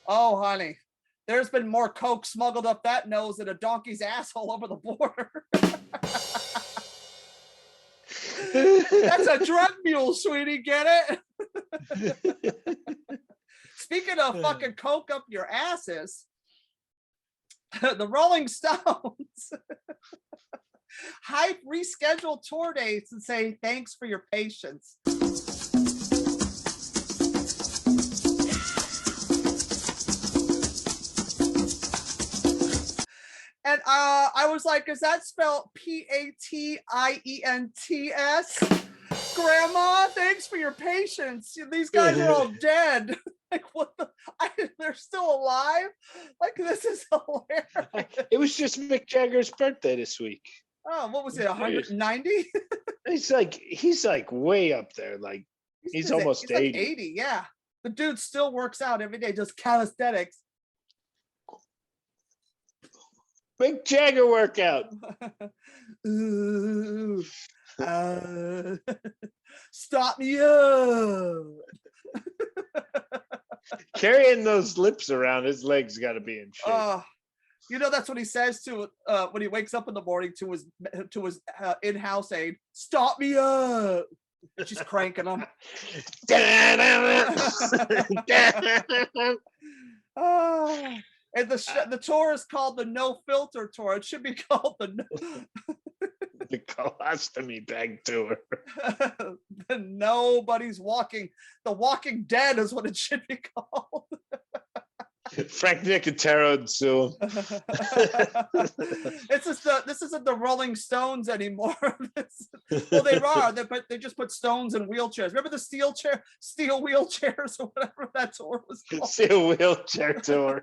honey. There's been more coke smuggled up that nose than a donkey's asshole over the border. That's a drug mule, sweetie. Get it? Speaking of fucking coke up your asses, the Rolling Stones hype rescheduled tour dates and say thanks for your patience. And I was like, is that spelled Patients? Grandma, thanks for your patience. These guys are all dead. Like, what the? They're still alive? Like, this is hilarious. It was just Mick Jagger's birthday this week. Oh, what was it, 190? He's like way up there. Like he's almost like 80. 80, yeah. The dude still works out every day, does calisthenics. Mick Jagger workout. Ooh, stop me up. Carrying those lips around, his legs got to be in shape. You know, that's what he says to when he wakes up in the morning to his in-house aide. Stop me up. She's cranking him. Oh, and the tour is called the No Filter Tour. It should be called The colostomy bag tour. the Nobody's Walking. The Walking Dead is what it should be called. Frank Nicotero and sue him. This isn't the Rolling Stones anymore. Well, they are. They just put stones in wheelchairs. Remember the steel wheelchairs or whatever that tour was called? Steel wheelchair tour.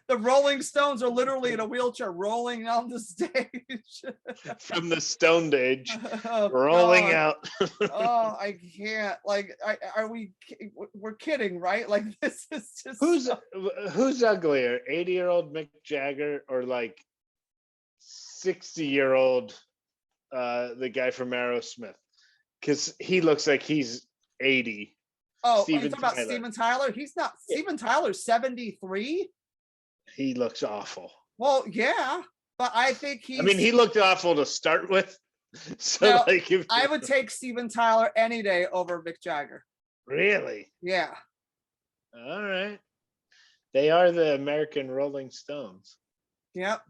The Rolling Stones are literally in a wheelchair rolling on the stage. From the Stone Age. Oh, Rolling God. out. Oh, I can't. Like, we're kidding, right? Like, this is just Who's uglier, 80-year-old Mick Jagger or like 60-year-old the guy from Aerosmith? Because he looks like he's 80. Oh, Steven you're talking about Tyler. Steven Tyler? He's not. Steven Tyler's 73. He looks awful. Well, yeah, but I think he's. I mean, he looked awful to start with. So, Now, like, if I would take Steven Tyler any day over Mick Jagger. really, Yeah. all right, they are the American Rolling Stones. Yep.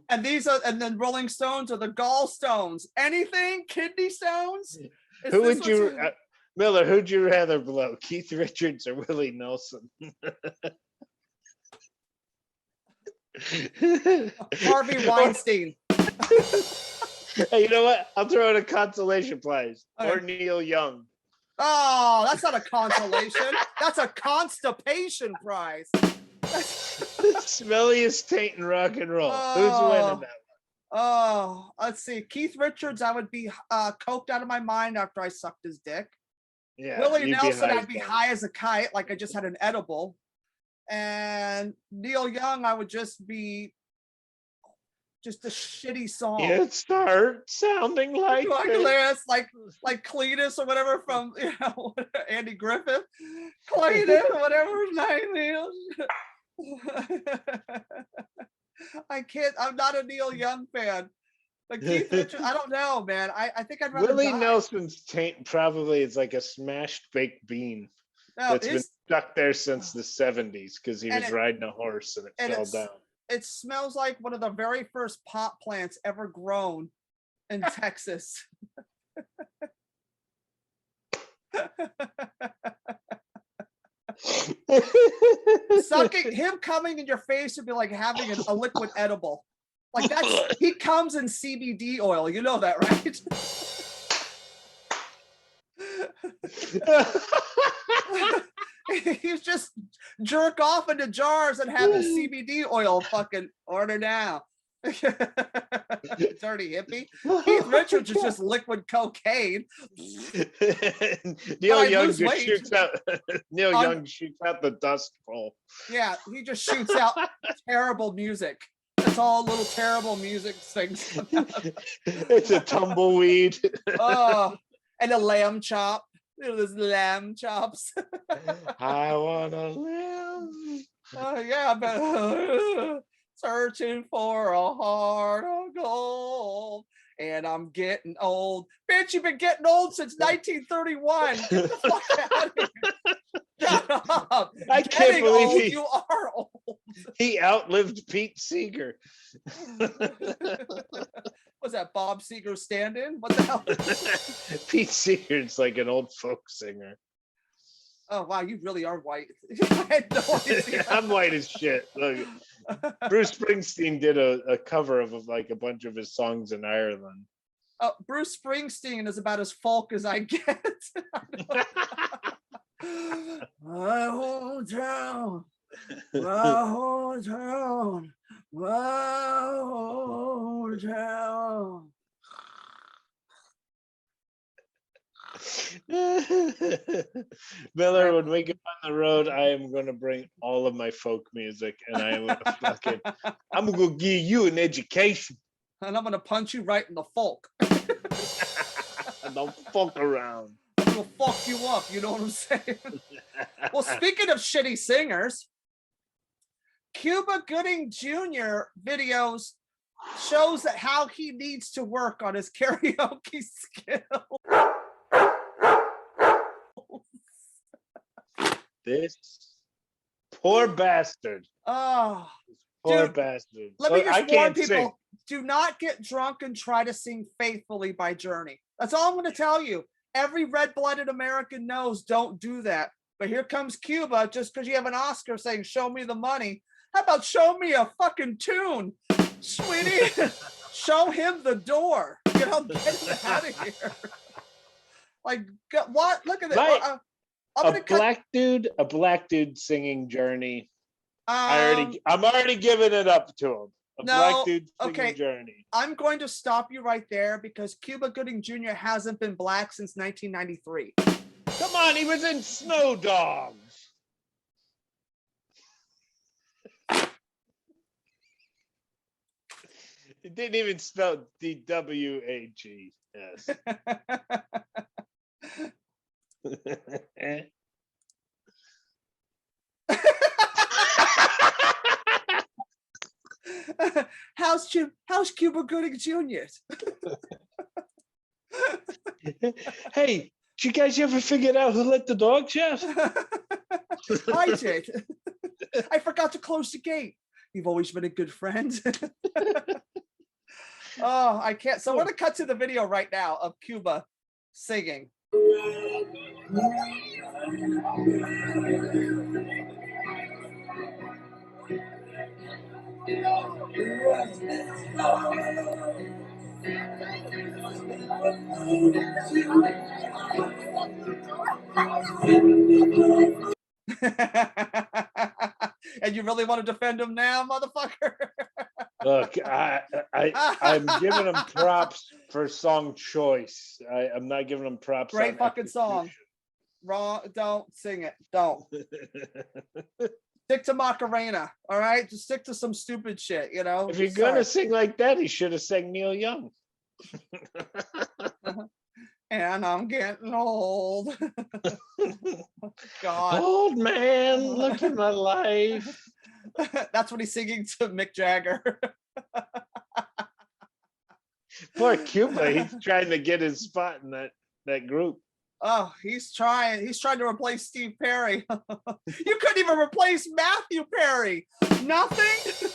And then Rolling Stones are the gallstones. Anything? Kidney stones? Is Who this would what you, Miller? Who'd you rather blow, Keith Richards or Willie Nelson? Harvey Weinstein. Hey, you know what? I'll throw in a consolation prize. Okay. Or Neil Young. Oh, that's not a consolation. That's a constipation prize. Smelliest taint in rock and roll. Who's Oh. winning that? Oh, let's see. Keith Richards, I would be coked out of my mind after I sucked his dick. Yeah, Willie you'd Nelson, high I'd be as high as a kite, like I just had an edible. And Neil Young, I would just be just a shitty song. It starts sounding like Like this. lyrics, like Cletus or whatever from Andy Griffith, Cletus or whatever his name is. I can't. I'm not a Neil Young fan, but Keith Richards. I don't know, man. I think I'd rather Willie die. Nelson's taint probably is like a smashed baked bean No, that's been stuck there since the 70s because he and was it- riding a horse and it fell down. It smells like one of the very first pot plants ever grown in Texas. Sucking him coming in your face would be like having a liquid edible. Like he comes in CBD oil. You know that, right? He's just jerk off into jars and have his CBD oil fucking order now. Dirty hippie. Keith Richards is just liquid cocaine. Neil Young lose just weight. shoots out. Neil Young shoots out the dust bowl. Yeah, he just shoots out terrible music. That's all little terrible music things. It's a tumbleweed. Oh, and a lamb chop. Those lamb chops. I wanna live. Oh yeah, but searching for a heart of gold. And I'm getting old. Bitch, you've been getting old since 1931. Get the fuck out of here. Shut up. I can't Getting believe old, he- you are old. He outlived Pete Seeger. Was that Bob Seger's stand-in? What the hell? Pete Seeger's like an old folk singer. Oh wow, you really are white. I had no idea. I'm white as shit. Look, Bruce Springsteen did a cover of like a bunch of his songs in Ireland. Oh, Bruce Springsteen is about as folk as I get. My hometown, my hometown, my hometown. Miller, when we get on the road, I am going to bring all of my folk music, and I am going to I'm going to give you an education. And I'm gonna punch you right in the folk. Don't fuck around. I'm gonna fuck you up. You know what I'm saying? Well, speaking of shitty singers, Cuba Gooding Jr. videos shows that how he needs to work on his karaoke skills. This poor bastard. Oh, Poor dude, bastard. let me Look, I just warn can't sing. people: do not get drunk and try to sing "Faithfully" by Journey. That's all I'm going to tell you. Every red-blooded American knows don't do that. But here comes Cuba, just because you have an Oscar saying "Show me the money." How about show me a fucking tune, sweetie? Show him the door. You know, get him out of here. Like what? Look at Right. that. A black dude singing Journey. I'm already giving it up to him. A black dude singing Journey. I'm going to stop you right there because Cuba Gooding Jr. hasn't been black since 1993. Come on, he was in Snow Dogs. It didn't even spell DWAGS. How's Cuba Gooding Jr.? Hey, did you guys ever figure out who let the dogs out? I did. I forgot to close the gate. You've always been a good friend. Oh, I can't. So we're gonna cut to the video right now of Cuba singing. And you really want to defend him now, motherfucker? Look, I'm giving him props for song choice. I'm not giving him props. Great on fucking song. execution. Wrong. Don't sing it. Don't. Stick to Macarena, all right? Just stick to some stupid shit, you know? If you're Sorry. gonna sing like that, he should have sang Neil Young. And I'm getting old. God. Old man, look at my life. That's what he's singing to Mick Jagger. Poor Cuba, he's trying to get his spot in that group. Oh, he's trying to replace Steve Perry. You couldn't even replace Matthew Perry. Nothing.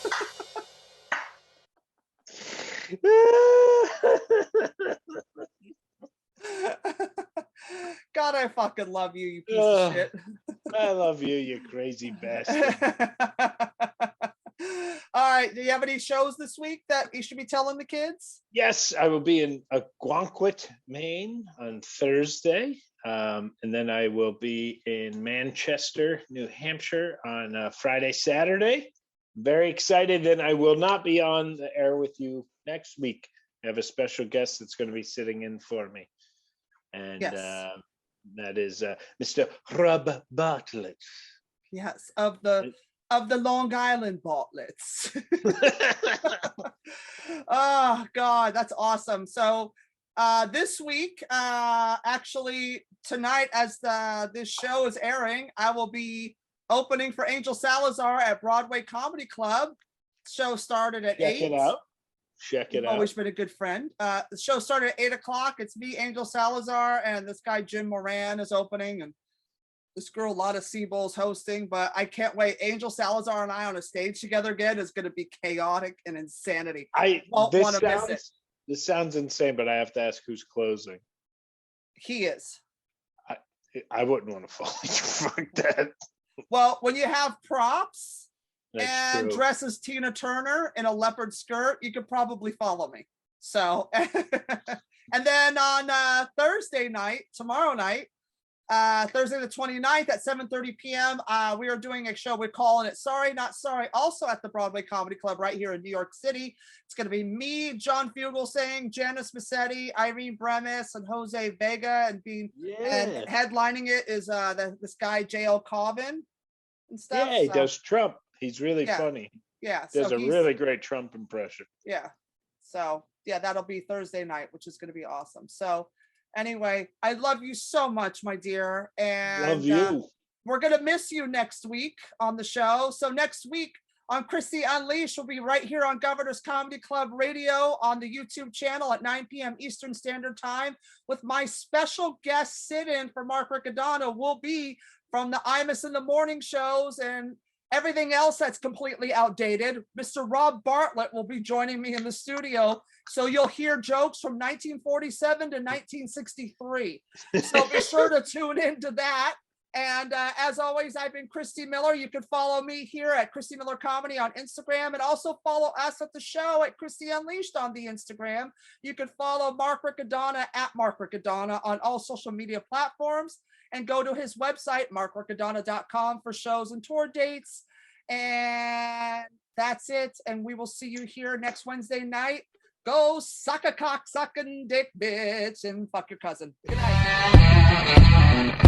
God, I fucking love you, you piece of shit. I love you, you crazy bastard. All right, do you have any shows this week that you should be telling the kids? Yes, I will be in Aguanquit, Maine on Thursday. And then I will be in Manchester, New Hampshire on Friday, Saturday. Very excited. And I will not be on the air with you next week. I have a special guest that's going to be sitting in for me. And Yes. that is Mr. Rob Bartlett. Yes, of the Long Island Bartletts. Oh God, that's awesome. So this week, actually tonight, as this show is airing, I will be opening for Angel Salazar at Broadway Comedy Club. Show started at 8. Check it out. Check it You've out. always been a good friend. The show started at 8 o'clock. It's me, Angel Salazar, and this guy Jim Moran is opening, and this girl Lotta Siebel's hosting. But I can't wait. Angel Salazar and I on a stage together again is going to be chaotic and insanity. Won't want to miss it. This sounds insane, but I have to ask who's closing. He is. I wouldn't want to fall. Fuck that. Well, when you have props That's and true. dress as Tina Turner in a leopard skirt, you could probably follow me. So, and then on Thursday night, tomorrow night, Thursday the 29th at 7:30 p.m., we are doing a show. We're calling it Sorry Not Sorry, also at the Broadway Comedy Club right here in New York City. It's going to be me, John Fugelsang, Janice Massetti, Irene Bremis, and Jose Vega, and and headlining it is this guy JL Colvin and stuff. Yeah, he So, does Trump. He's really funny. yeah, Does so a he's- really great Trump impression. yeah. So yeah, that'll be Thursday night, which is going to be awesome. So anyway, I love you so much, my dear. And Love you. we're going to miss you next week on the show. So next week on Christy Unleashed, we'll be right here on Governor's Comedy Club Radio on the YouTube channel at 9 p.m. Eastern Standard Time with my special guest sit-in for Mark Riccadonna will be from the Imus in the Morning shows and everything else that's completely outdated. Mr. Rob Bartlett will be joining me in the studio. So you'll hear jokes from 1947 to 1963. So be sure to tune into that. And as always, I've been Christy Miller. You can follow me here at Christy Miller Comedy on Instagram, and also follow us at the show at Christy Unleashed on the Instagram. You can follow Mark Riccadonna at Mark Riccadonna on all social media platforms, and go to his website, markriccadonna.com, for shows and tour dates. And that's it. And we will see you here next Wednesday night. Go suck a cock sucking dick, bitch, and fuck your cousin. Good night.